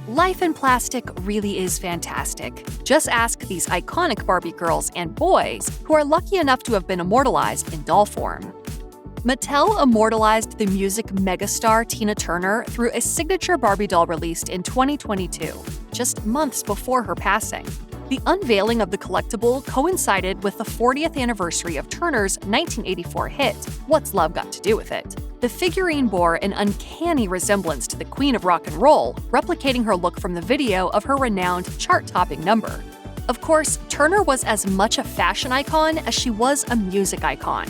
Life in plastic really is fantastic. Just ask these iconic Barbie girls and boys who are lucky enough to have been immortalized in doll form. Mattel immortalized the music megastar Tina Turner through a signature Barbie doll released in 2022, just months before her passing. The unveiling of the collectible coincided with the 40th anniversary of Turner's 1984 hit, What's Love Got to Do with It? The figurine bore an uncanny resemblance to the Queen of Rock and Roll, replicating her look from the video of her renowned chart-topping number. Of course, Turner was as much a fashion icon as she was a music icon,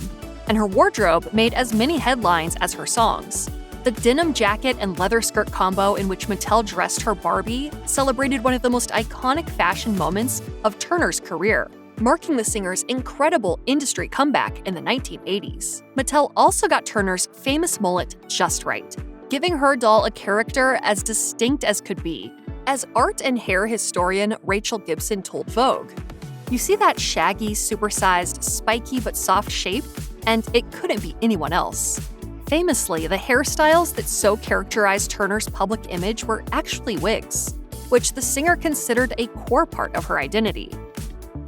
and her wardrobe made as many headlines as her songs. The denim jacket and leather skirt combo in which Mattel dressed her Barbie celebrated one of the most iconic fashion moments of Turner's career, marking the singer's incredible industry comeback in the 1980s. Mattel also got Turner's famous mullet just right, giving her doll a character as distinct as could be. As art and hair historian Rachel Gibson told Vogue, "You see that shaggy, supersized, spiky but soft shape? And it couldn't be anyone else." Famously, the hairstyles that so characterized Turner's public image were actually wigs, which the singer considered a core part of her identity.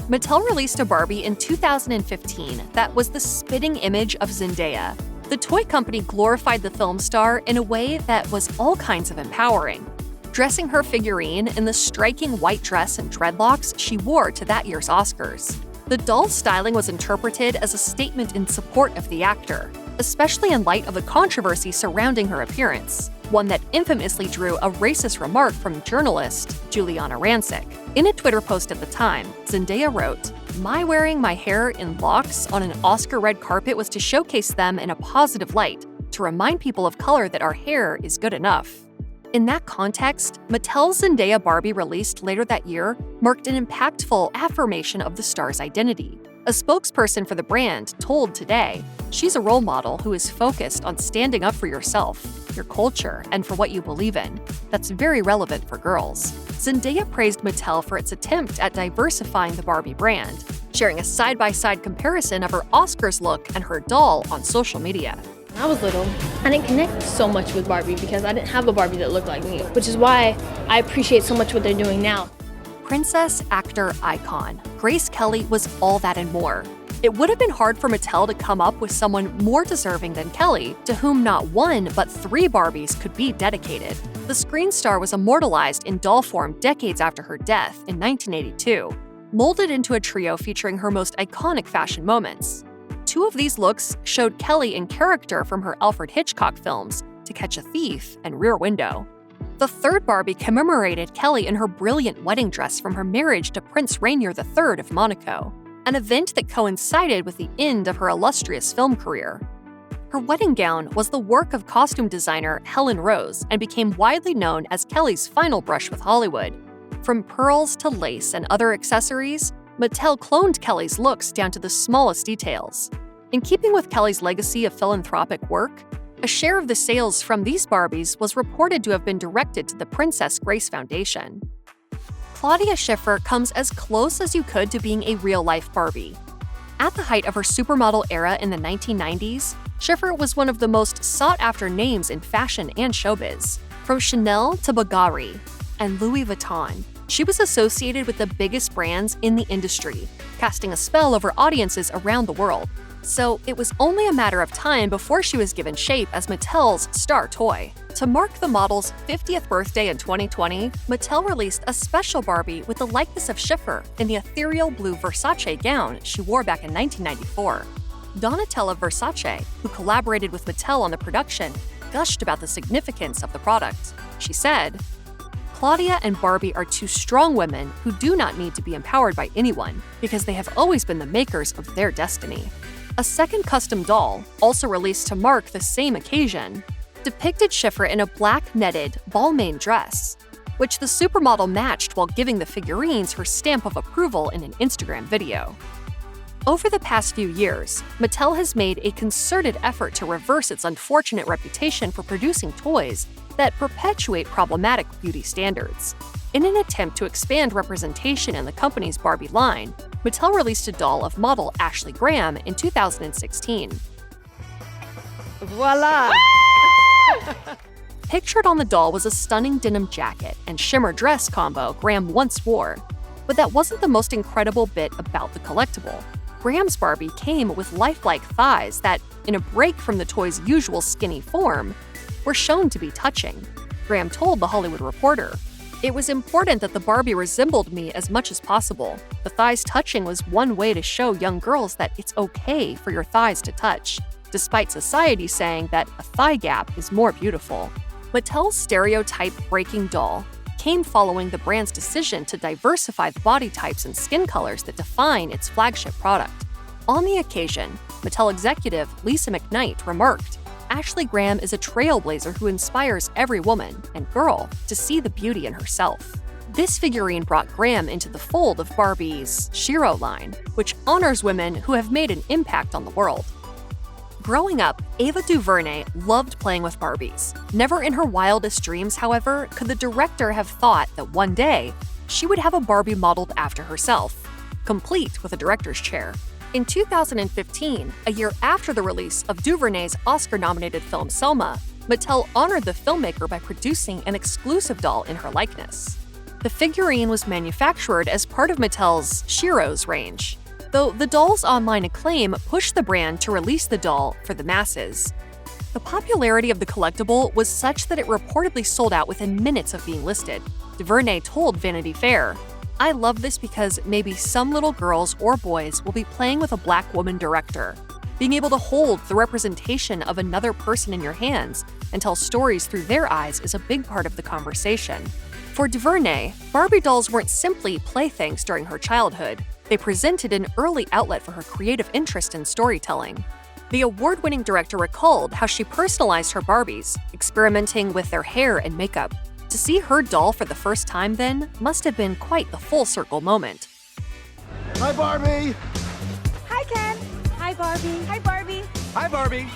Mattel released a Barbie in 2015 that was the spitting image of Zendaya. The toy company glorified the film star in a way that was all kinds of empowering, dressing her figurine in the striking white dress and dreadlocks she wore to that year's Oscars. The doll's styling was interpreted as a statement in support of the actor, especially in light of the controversy surrounding her appearance, one that infamously drew a racist remark from journalist Juliana Rancic. In a Twitter post at the time, Zendaya wrote, "My wearing my hair in locks on an Oscar red carpet was to showcase them in a positive light, to remind people of color that our hair is good enough." In that context, Mattel's Zendaya Barbie released later that year marked an impactful affirmation of the star's identity. A spokesperson for the brand told Today, "She's a role model who is focused on standing up for yourself, your culture, and for what you believe in. That's very relevant for girls." Zendaya praised Mattel for its attempt at diversifying the Barbie brand, sharing a side-by-side comparison of her Oscars look and her doll on social media. When I was little, I didn't connect so much with Barbie because I didn't have a Barbie that looked like me, which is why I appreciate so much what they're doing now. Princess, actor, icon, Grace Kelly was all that and more. It would have been hard for Mattel to come up with someone more deserving than Kelly, to whom not one but 3 Barbies could be dedicated. The screen star was immortalized in doll form decades after her death in 1982, molded into a trio featuring her most iconic fashion moments. 2 of these looks showed Kelly in character from her Alfred Hitchcock films, To Catch a Thief and Rear Window. The 3rd Barbie commemorated Kelly in her brilliant wedding dress from her marriage to Prince Rainier III of Monaco, an event that coincided with the end of her illustrious film career. Her wedding gown was the work of costume designer Helen Rose and became widely known as Kelly's final brush with Hollywood. From pearls to lace and other accessories, Mattel cloned Kelly's looks down to the smallest details. In keeping with Kelly's legacy of philanthropic work, a share of the sales from these Barbies was reported to have been directed to the Princess Grace Foundation. Claudia Schiffer comes as close as you could to being a real-life Barbie. At the height of her supermodel era in the 1990s, Schiffer was one of the most sought-after names in fashion and showbiz. From Chanel to Bulgari and Louis Vuitton, she was associated with the biggest brands in the industry, casting a spell over audiences around the world. So it was only a matter of time before she was given shape as Mattel's star toy. To mark the model's 50th birthday in 2020, Mattel released a special Barbie with the likeness of Schiffer in the ethereal blue Versace gown she wore back in 1994. Donatella Versace, who collaborated with Mattel on the production, gushed about the significance of the product. She said, "Claudia and Barbie are 2 strong women who do not need to be empowered by anyone because they have always been the makers of their destiny." A second custom doll, also released to mark the same occasion, depicted Schiffer in a black netted Balmain dress, which the supermodel matched while giving the figurines her stamp of approval in an Instagram video. Over the past few years, Mattel has made a concerted effort to reverse its unfortunate reputation for producing toys that perpetuate problematic beauty standards. In an attempt to expand representation in the company's Barbie line, Mattel released a doll of model Ashley Graham in 2016. Voila! Pictured on the doll was a stunning denim jacket and shimmer dress combo Graham once wore. But that wasn't the most incredible bit about the collectible. Graham's Barbie came with lifelike thighs that, in a break from the toy's usual skinny form, were shown to be touching. Graham told The Hollywood Reporter, "It was important that the Barbie resembled me as much as possible. The thighs touching was one way to show young girls that it's okay for your thighs to touch, despite society saying that a thigh gap is more beautiful." Mattel's stereotype-breaking doll came following the brand's decision to diversify the body types and skin colors that define its flagship product. On the occasion, Mattel executive Lisa McKnight remarked, "Ashley Graham is a trailblazer who inspires every woman and girl to see the beauty in herself." This figurine brought Graham into the fold of Barbie's Shiro line, which honors women who have made an impact on the world. Growing up, Ava DuVernay loved playing with Barbies. Never in her wildest dreams, however, could the director have thought that one day she would have a Barbie modeled after herself, complete with a director's chair. In 2015, a year after the release of DuVernay's Oscar-nominated film Selma, Mattel honored the filmmaker by producing an exclusive doll in her likeness. The figurine was manufactured as part of Mattel's Shiro's range, though the doll's online acclaim pushed the brand to release the doll for the masses. The popularity of the collectible was such that it reportedly sold out within minutes of being listed. DuVernay told Vanity Fair, "I love this because maybe some little girls or boys will be playing with a Black woman director. Being able to hold the representation of another person in your hands and tell stories through their eyes is a big part of the conversation." For DuVernay, Barbie dolls weren't simply playthings during her childhood. They presented an early outlet for her creative interest in storytelling. The award-winning director recalled how she personalized her Barbies, experimenting with their hair and makeup. To see her doll for the first time then must have been quite the full-circle moment. Hi, Barbie! Hi, Ken! Hi, Barbie! Hi, Barbie! Hi, Barbie!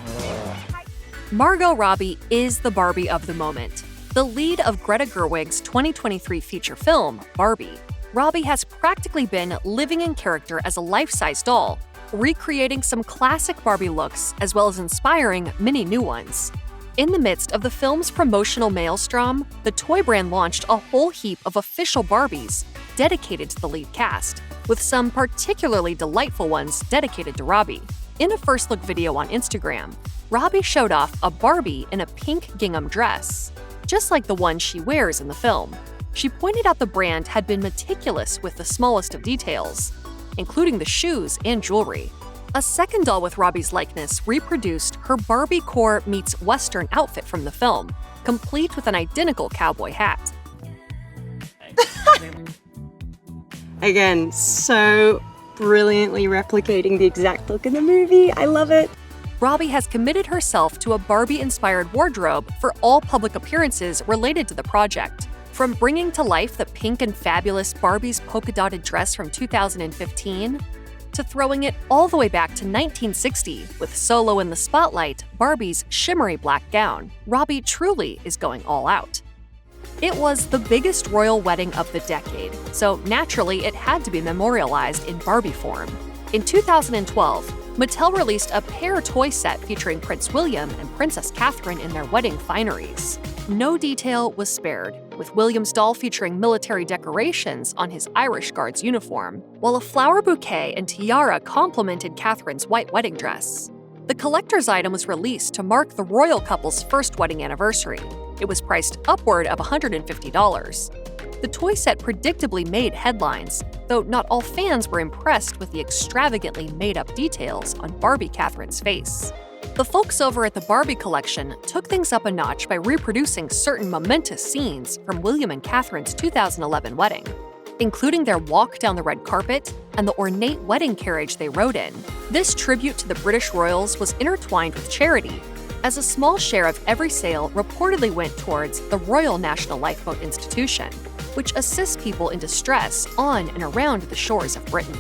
Margot Robbie is the Barbie of the moment. The lead of Greta Gerwig's 2023 feature film, Barbie, Robbie has practically been living in character as a life-size doll, recreating some classic Barbie looks as well as inspiring many new ones. In the midst of the film's promotional maelstrom, the toy brand launched a whole heap of official Barbies dedicated to the lead cast, with some particularly delightful ones dedicated to Robbie. In a first-look video on Instagram, Robbie showed off a Barbie in a pink gingham dress, just like the one she wears in the film. She pointed out the brand had been meticulous with the smallest of details, including the shoes and jewelry. A second doll with Robbie's likeness reproduced her Barbie core meets Western outfit from the film, complete with an identical cowboy hat. Again, so brilliantly replicating the exact look in the movie. I love it. Robbie has committed herself to a Barbie-inspired wardrobe for all public appearances related to the project. From bringing to life the pink and fabulous Barbie's polka-dotted dress from 2015, to throwing it all the way back to 1960 with Solo in the spotlight, Barbie's shimmery black gown, Robbie truly is going all out. It was the biggest royal wedding of the decade, so naturally it had to be memorialized in Barbie form. In 2012, Mattel released a pair toy set featuring Prince William and Princess Catherine in their wedding fineries. No detail was spared, with William's doll featuring military decorations on his Irish Guards uniform, while a flower bouquet and tiara complemented Catherine's white wedding dress. The collector's item was released to mark the royal couple's first wedding anniversary. It was priced upward of $150. The toy set predictably made headlines, though not all fans were impressed with the extravagantly made-up details on Barbie Catherine's face. The folks over at the Barbie collection took things up a notch by reproducing certain momentous scenes from William and Catherine's 2011 wedding, including their walk down the red carpet and the ornate wedding carriage they rode in. This tribute to the British royals was intertwined with charity, as a small share of every sale reportedly went towards the Royal National Lifeboat Institution, which assists people in distress on and around the shores of Britain.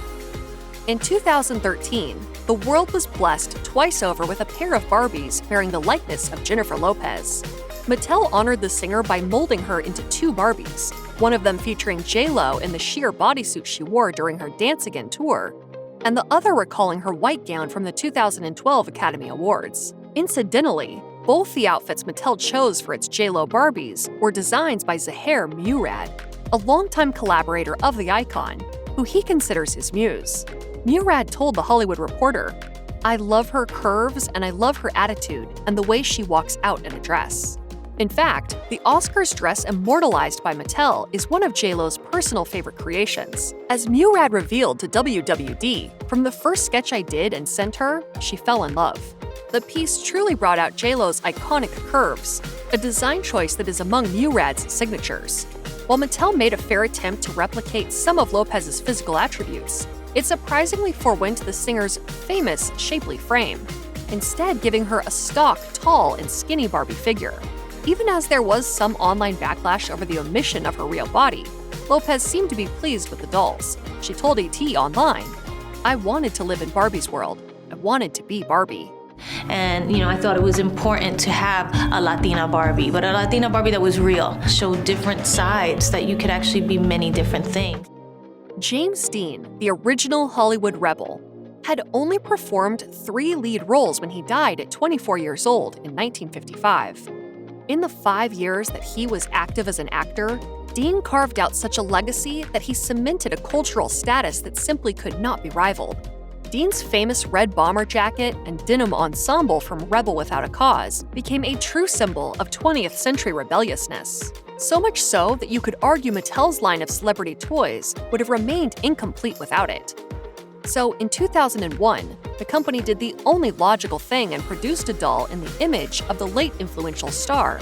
In 2013, the world was blessed twice over with a pair of Barbies bearing the likeness of Jennifer Lopez. Mattel honored the singer by molding her into two Barbies, one of them featuring J.Lo in the sheer bodysuit she wore during her Dance Again tour, and the other recalling her white gown from the 2012 Academy Awards. Incidentally, both Both the outfits Mattel chose for its J.Lo Barbies were designs by Zaher Murad, a longtime collaborator of the icon, who he considers his muse. Murad told The Hollywood Reporter, "I love her curves and I love her attitude and the way she walks out in a dress." In fact, the Oscars dress immortalized by Mattel is one of J.Lo's personal favorite creations. As Murad revealed to WWD, "From the first sketch I did and sent her, she fell in love." The piece truly brought out J.Lo's iconic curves, a design choice that is among Murad's signatures. While Mattel made a fair attempt to replicate some of Lopez's physical attributes, it surprisingly forewent the singer's famous shapely frame, instead giving her a stock, tall, and skinny Barbie figure. Even as there was some online backlash over the omission of her real body, Lopez seemed to be pleased with the dolls. She told ET online, "I wanted to live in Barbie's world. I wanted to be Barbie." And, I thought it was important to have a Latina Barbie, but a Latina Barbie that was real, showed different sides, that you could actually be many different things. James Dean, the original Hollywood rebel, had only performed 3 lead roles when he died at 24 years old in 1955. In the 5 years that he was active as an actor, Dean carved out such a legacy that he cemented a cultural status that simply could not be rivaled. Dean's famous red bomber jacket and denim ensemble from Rebel Without a Cause became a true symbol of 20th century rebelliousness. So much so that you could argue Mattel's line of celebrity toys would have remained incomplete without it. So in 2001, the company did the only logical thing and produced a doll in the image of the late influential star,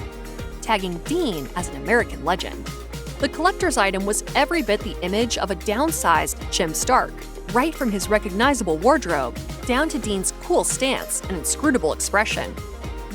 tagging Dean as an American legend. The collector's item was every bit the image of a downsized Jim Stark, right from his recognizable wardrobe down to Dean's cool stance and inscrutable expression.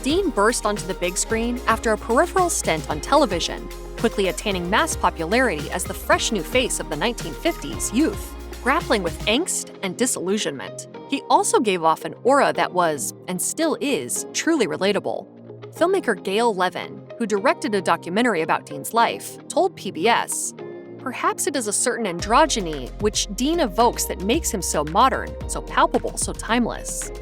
Dean burst onto the big screen after a peripheral stint on television, quickly attaining mass popularity as the fresh new face of the 1950s youth, grappling with angst and disillusionment. He also gave off an aura that was, and still is, truly relatable. Filmmaker Gail Levin, who directed a documentary about Dean's life, told PBS, "Perhaps it is a certain androgyny which Dean evokes that makes him so modern, so palpable, so timeless."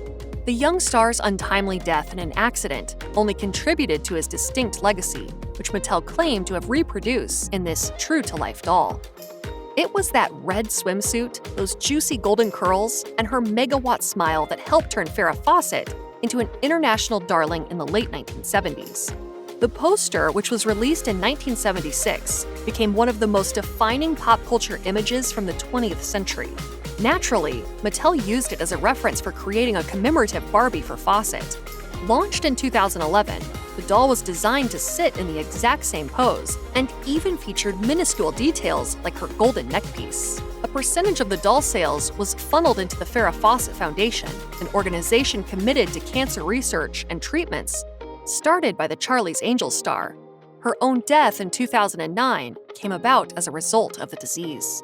The young star's untimely death in an accident only contributed to his distinct legacy, which Mattel claimed to have reproduced in this true-to-life doll. It was that red swimsuit, those juicy golden curls, and her megawatt smile that helped turn Farrah Fawcett into an international darling in the late 1970s. The poster, which was released in 1976, became one of the most defining pop culture images from the 20th century. Naturally, Mattel used it as a reference for creating a commemorative Barbie for Fawcett. Launched in 2011, the doll was designed to sit in the exact same pose and even featured minuscule details like her golden neckpiece. A percentage of the doll sales was funneled into the Farrah Fawcett Foundation, an organization committed to cancer research and treatments started by the Charlie's Angels star. Her own death in 2009 came about as a result of the disease.